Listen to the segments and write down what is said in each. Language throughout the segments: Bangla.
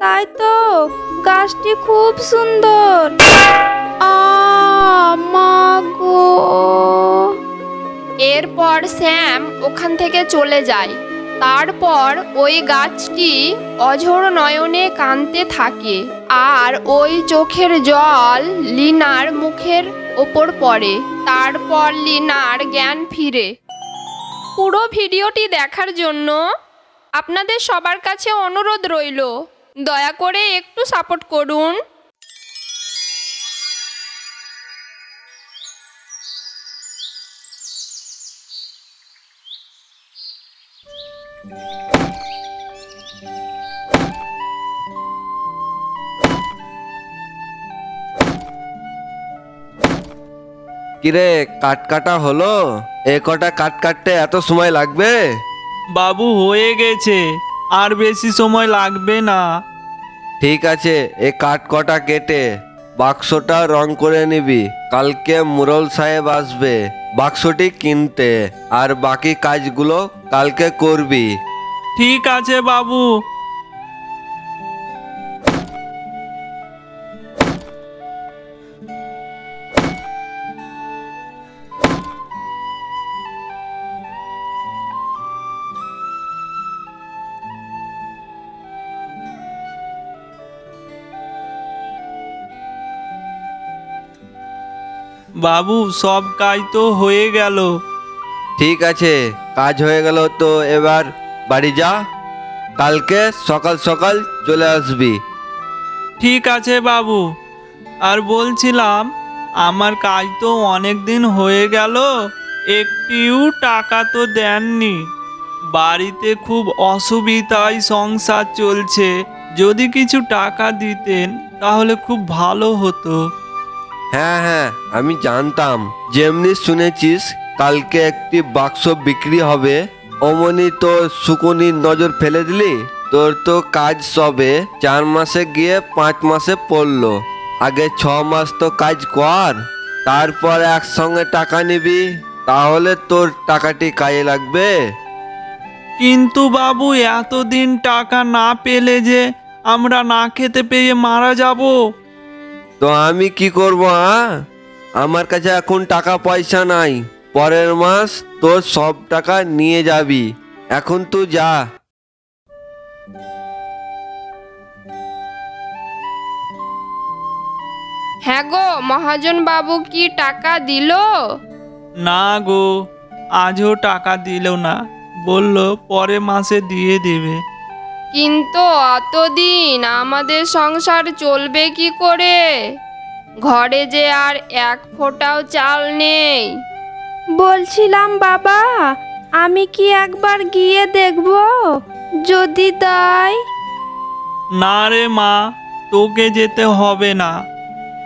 তাই তো, গাছটি খুব সুন্দর। মা গো। এরপর শ্যাম ওখান থেকে চলে যায়। তারপর ওই গাছটি অঝোর নয়নে কাঁদতে থাকে, আর ওই চোখের জল লিনার মুখের ওপর পড়ে। তারপর লিনার জ্ঞান ফিরে। পুরো ভিডিওটি দেখার জন্য আপনাদের সবার কাছে অনুরোধ রইল, দয়া করে একটু সাপোর্ট করুন। কিরে, কাট কাটা হলো? এ কটা কাট কাটতে এত সময় লাগবে? বাবু, হয়ে গেছে, আর বেশি সময় লাগবে না। ঠিক আছে, এ কাঠ কটা কেটে বাক্সটা রং করে নিবি। কালকে মুরল সাহেব আসবে বাক্সটি কিনতে, আর বাকি কাজগুলো কালকে করবি। ঠিক আছে বাবু। বাবু, সব কাজ তো হয়ে গেল। ঠিক আছে, কাজ হয়ে গেল তো এবার বাড়ি যা। কালকে সকাল সকাল চলে আসবি। ঠিক আছে বাবু। আর বলছিলাম, আমার কাজ তো অনেক দিন হয়ে গেল, একটিও টাকা তো দেননি। বাড়িতে খুব অসুবিধায় সংসার চলছে, যদি কিছু টাকা দিতেন তাহলে খুব ভালো হতো। হ্যাঁ হ্যাঁ, আমি জানতাম। যেমনি শুনেছিস কালকে একটি বাক্স বিক্রি হবে, অমনি তো শুকুনির নজর ফেলে দিলি। তোর তো কাজ সবে 4 মাসে গিয়ে 5 মাসে পড়লো। আগে 6 মাস তো কাজ কর, তারপর একসঙ্গে টাকা নিবি, তাহলে তোর টাকাটি কাজে লাগবে। কিন্তু বাবু, এতদিন টাকা না পেলে যে আমরা না খেতে পেয়ে মারা যাব। তো আমি কি করব? আমার কাছে এখন টাকা পয়সা নাই। পরের মাস তোর সব টাকা নিয়ে যাবি। এখন তুই যা। হ্যাঁ গো, মহাজন বাবু কি টাকা দিল? না গো, আজও টাকা দিল না, বলল পরের মাসে দিয়ে দেবে। কিন্তু অতদিন আমাদের সংসার চলবে কি করে? ঘরে যে আর এক ফোঁটাও চাল নেই। বলছিলাম বাবা, আমি কি একবার গিয়ে দেখব, যদি দেয়? না রে মা, তোকে যেতে হবে না,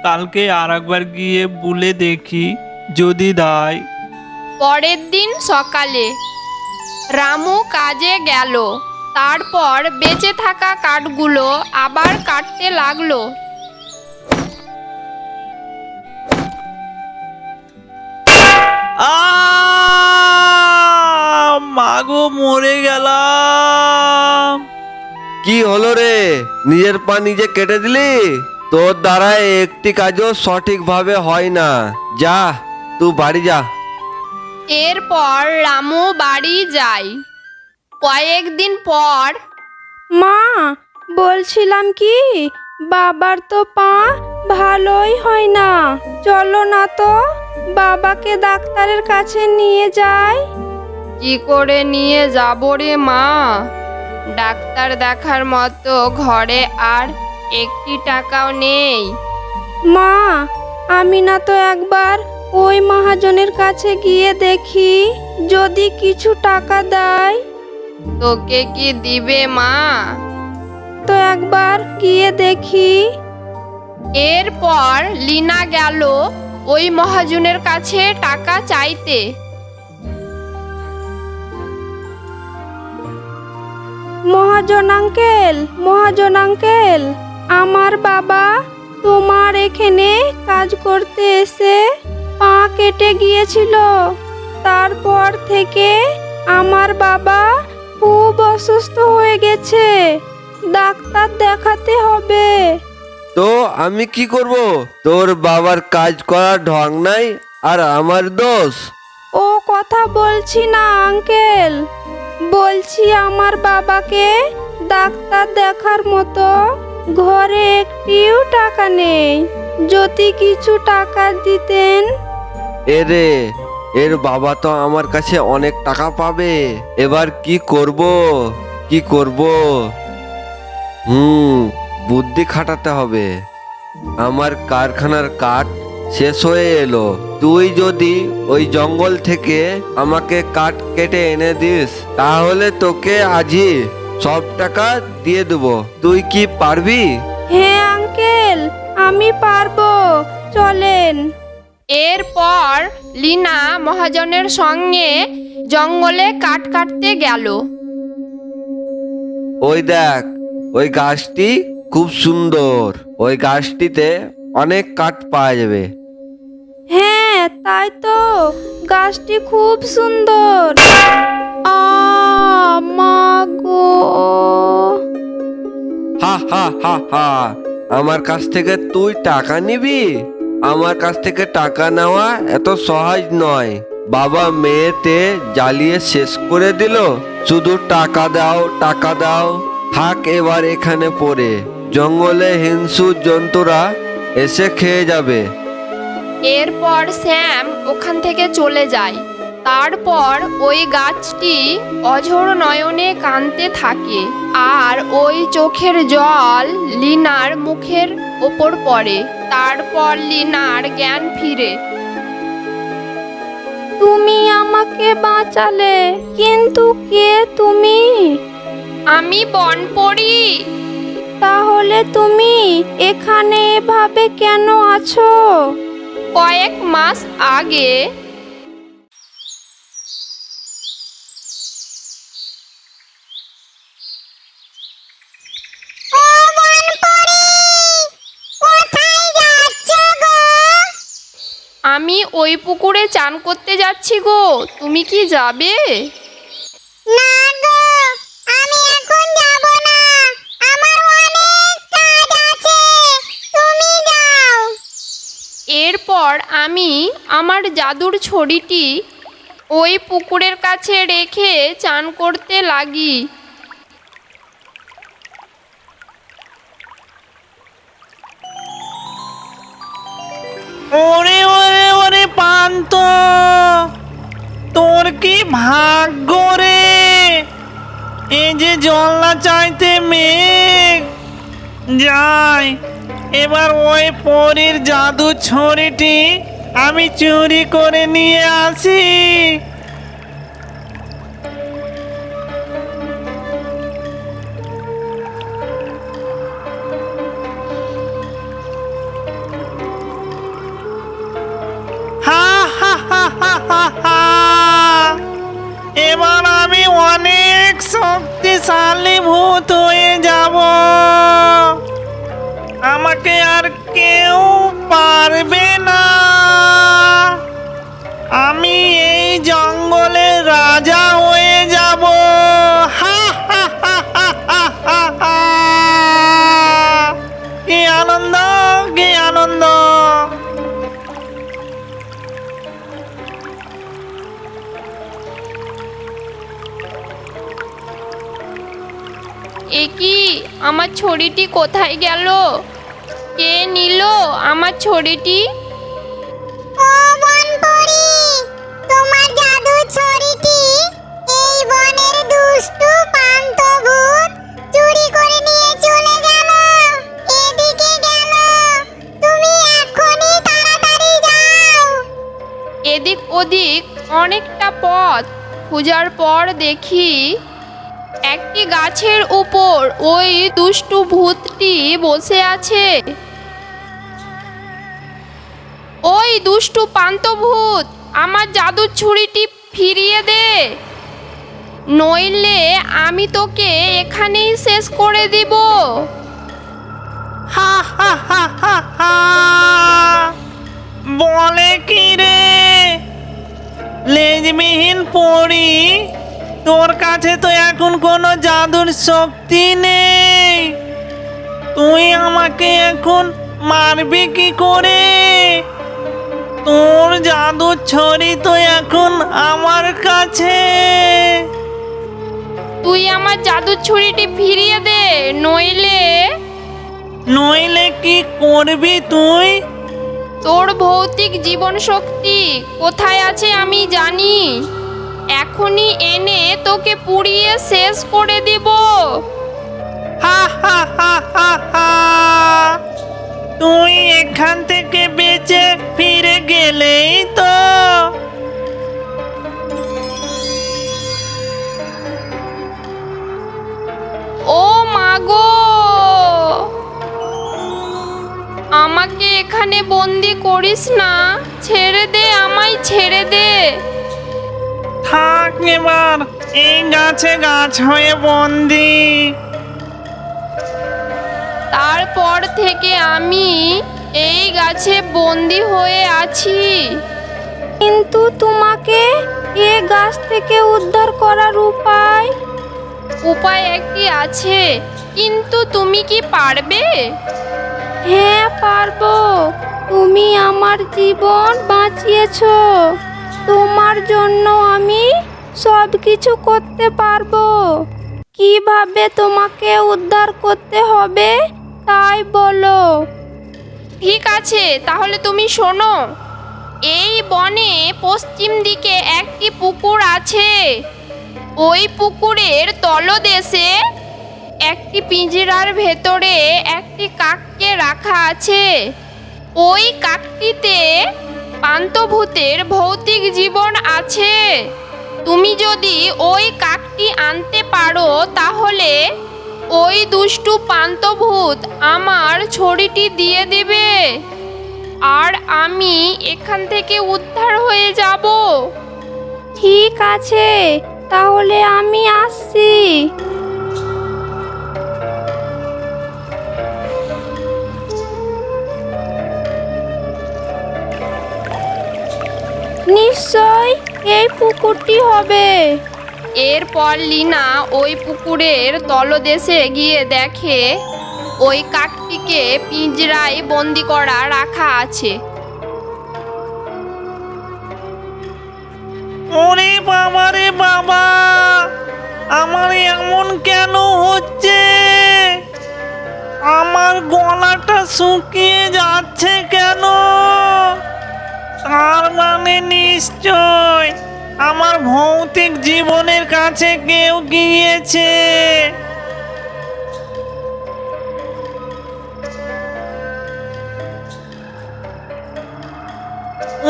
কালকে আর একবার গিয়ে বলে দেখি যদি দেয়। পরের দিন সকালে রামু কাজে গেল। তারপর বেঁচে থাকা কাঠগুলো আবার কাটতে লাগলো। মাগো, মরে গেলাম। কি হলো রে? নিজের পা নিজে কেটে দিলি? তোর দ্বারা একটি কাজও সঠিকভাবে হয় না। যা, তুই বাড়ি যা। এরপর রামু বাড়ি যায়। কয়েকদিন পর মা, বলছিলাম কি, বাবার তো পা ভালোই হয় না। চলো না তো, বাবাকে ডাক্তারের কাছে নিয়ে যাই। কি করে নিয়ে যাব রে মা? ডাক্তার দেখার মতো ঘরে আর একটি টাকাও নেই। মা, আমি না তো একবার ওই মহাজনের কাছে গিয়ে দেখি, যদি কিছু টাকা দেয়। তোকে কি দিবে মা? তো একবার গিয়ে দেখি। এরপর লিনা গেল ওই মহাজনের কাছে টাকা চাইতে। মহাজন আঙ্কেল, আমার বাবা তোমার এখানে কাজ করতে এসে পা কেটে গিয়েছিল। তারপর থেকে আমার বাবা খুব অসুস্থ হয়ে গেছে। ডাক্তার দেখাতে হবে। তো আমি কি করব? তোর বাবার কাজ করার ঢং নাই আর আমার দোষ? ও কথা বলছি না আঙ্কেল, বলছি আমার বাবাকে ডাক্তার দেখার মতো ঘরে একটিও টাকা নেই, যদি কিছু টাকা দিতেন। এরে, এর বাবা তো আমার কাছে অনেক টাকা পাবে। এবার কি করব? কি করব? বুদ্ধি খাটাতে হবে। আমার কারখানার কাঠ শেষ হয়ে এলো। তুই যদি ওই জঙ্গল থেকে আমাকে কাঠ কেটে এনে দিস, তাহলে তোকে আজই সব টাকা দিয়ে দেবো। তুই কি পারবি? হ্যাঁ আঙ্কেল, আমি পারবো, চলেন। এরপর লিনা মহাজনের সঙ্গে জঙ্গলে কাঠ কাটতে গেল। ওই দেখ, ওই গাছটি খুব সুন্দর। ওই গাছটিতে অনেক কাঠ পাওয়া যাবে। হ্যাঁ তাই তো, গাছটি খুব সুন্দর। মা গো! হা হা হা হা, আমার কাছ থেকে তুই টাকা নিবি? আমার কাছ থেকে টাকা নেওয়া এত সহজ নয়। বাবা মেয়েতে জ্বালিয়ে শেষ করে দিল, শুধু টাকা দাও টাকা দাও। থাক এবার এখানে পড়ে, জঙ্গলে হিংস্র জন্তুরা এসে খেয়ে যাবে। এরপর শ্যাম ওখান থেকে চলে যায়। তারপর ওই গাছটি অঝোর নয়নে কাঁদতে থাকে, আর ওই চোখের জল লিনার মুখের ওপর পড়ে। তারপর লিনার জ্ঞান ফিরে। তুমি আমাকে বাঁচালে, কিন্তু কে তুমি? আমি বনপরি। তাহলে তুমি এখানে এভাবে কেন আছো? কয়েক মাস আগে আমি ওই পুকুরে চান করতে যাচ্ছি গো, তুমি কি যাবে? না গো, আমি এখন যাব না। আমার অনেক কাজ আছে, তুমি যাও। এরপর আমি আমার জাদুর ছড়িটি ওই পুকুরের কাছে রেখে চান করতে লাগি। ওরে ওরে ওরে পান্ত, তোর কি ভাগ্য রে! এই যে জল না চাইতে মেঘ যাই। এবার ওই পরীর জাদু ছড়িটি আমি চুরি করে নিয়ে আসি। হা হা হা হা হা হা। এবার আমি অনেক শক্তিশালী ভূত হয়ে যাব। আমাকে আর কেউ পারবে না। আমি এই জঙ্গলের রাজা হয়ে যাব। হা হা হা হা হা হা হা। কি আনন্দ, কি আনন্দ! এ কি, আমার ছড়িটি কোথায় গেল? কে নিল আমার ছড়িটি? ও বনপরি, তোমার জাদু ছড়িটি এই বনের দুষ্টু পান্থভূত চুরি করে নিয়ে চলে গেল। এদিকে গেল, তুমি এখনই তাড়াতাড়ি যাও। এদিক ওদিক অনেকটা পথ খোঁজার পর দেখি একটি গাছের উপর ওই দুষ্টু ভূতটি বসে আছে। ওই দুষ্টু পান্তভূত, আমার জাদুর ছুরিটি ফিরিয়ে দে, নইলে আমি তোকে এখানেই শেষ করে দিব। হা হা হা হা হা। বলে কি রে, লেজবিহীন পড়ি, তোর কাছে তো এখন কোনো জাদুর শক্তি নেই। তুই আমাকে এখন মারবি কি করে? তোর জাদুর ছড়ি তো এখন আমার কাছে। তুই আমার জাদুর ছুরিটি ফিরিয়ে দে, নইলে কি করবি তুই? তোর ভৌতিক জীবন শক্তি কোথায় আছে আমি জানি। এখনই এনে তোকে পুড়িয়ে শেষ করে দিব। হা হা হা হা হা। তুই এখান থেকে বেঁচে ফিরে গেলেই তো। ও মাগো, আমাকে এখানে বন্দি করিস না, ছেড়ে দে, আমায় ছেড়ে দে। থাক এবার এই গাছে গাছ হয়ে বন্দি। তারপর থেকে আমি এই গাছে বন্দি হয়ে আছি। কিন্তু তোমাকে এ গাছ থেকে উদ্ধার করার উপায় একটি আছে, কিন্তু তুমি কি পারবে? হ্যাঁ পারবো। তুমি আমার জীবন বাঁচিয়েছো, তোমার জন্য আমি সব কিছু করতে পারবো। কিভাবে তোমাকে উদ্ধার করতে হবে তাই বলো। ঠিক আছে, তাহলে তুমি শোনো। এই বনে পশ্চিম দিকে একটি পুকুর আছে। ওই পুকুরের তলদেশে একটি পিঞ্জরার ভেতরে একটি কাককে রাখা আছে। ওই কাকটিতে পান্থভূতের ভৌতিক জীবন আছে। তুমি যদি ওই কাকটি আনতে পারো তাহলে ওই দুষ্টু পান্থভূত আমার ছড়িটি দিয়ে দেবে, আর আমি এখান থেকে উদ্ধার হয়ে যাব। ঠিক আছে, তাহলে আমি আসছি। নিশ্চয় এই পুকুরটি হবে। এরপর লিনা ওই পুকুরের তলদেশে গিয়ে দেখে ওই কাকটিকে পিঞ্জরায় বন্দি করা রাখা আছে। ওরে বাবা রে বাবা, আমার এমন কেন হচ্ছে? আমার গলাটা শুকিয়ে যাচ্ছে কেন? তার মানে নিশ্চয় আমার ভৌতিক জীবনের কাছে কেউ গিয়েছে।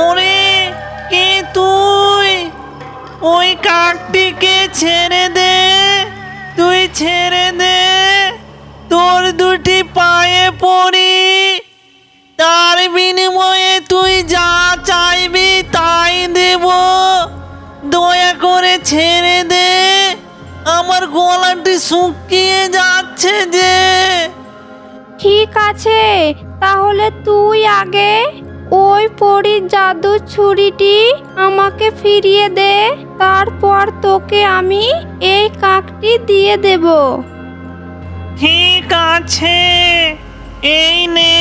ওরে, কে তুই? ওই কাকটিকে ছেড়ে দে, তুই ছেড়ে দে। তোর দুটি পায়ে পড়ি, তার বিনিময়ে তুই যা চাইবি তাই দেব। দয়া করে ছেড়ে দে, আমার গলাটি শুকিয়ে যাচ্ছে যে। ঠিক আছে, তাহলে তুই আগে ওই পরীর জাদুর ছুরিটি আমাকে ফিরিয়ে দে, তারপর তোকে আমি এই কাকটি দিয়ে দেব। ঠিক আছে, এই নে।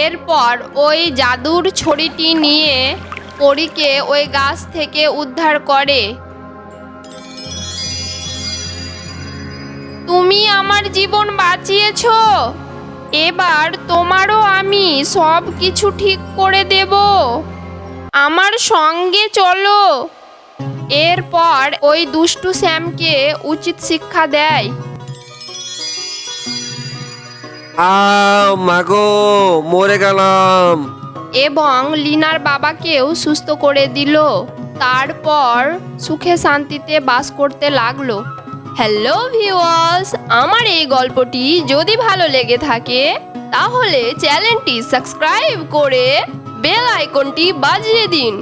এরপর ওই জাদুর ছড়িটি নিয়ে পরীকে ওই গাছ থেকে উদ্ধার করে। তুমি আমার জীবন বাঁচিয়েছো, এবার তোমারও আমি সব কিছু ঠিক করে দেব। আমার সঙ্গে চলো। এরপর ওই দুষ্টু শ্যামকে উচিত শিক্ষা দেয়। মাগো, মরে গেলাম। এবং লিনার বাবাকেও সুস্থ করে দিল। তারপর সুখে শান্তিতে বাস করতে লাগলো। হ্যালো ভিউয়ার্স, আমার এই গল্পটি যদি ভালো লেগে থাকে তাহলে চ্যানেলটি সাবস্ক্রাইব করে বেল আইকনটি বাজিয়ে দিন।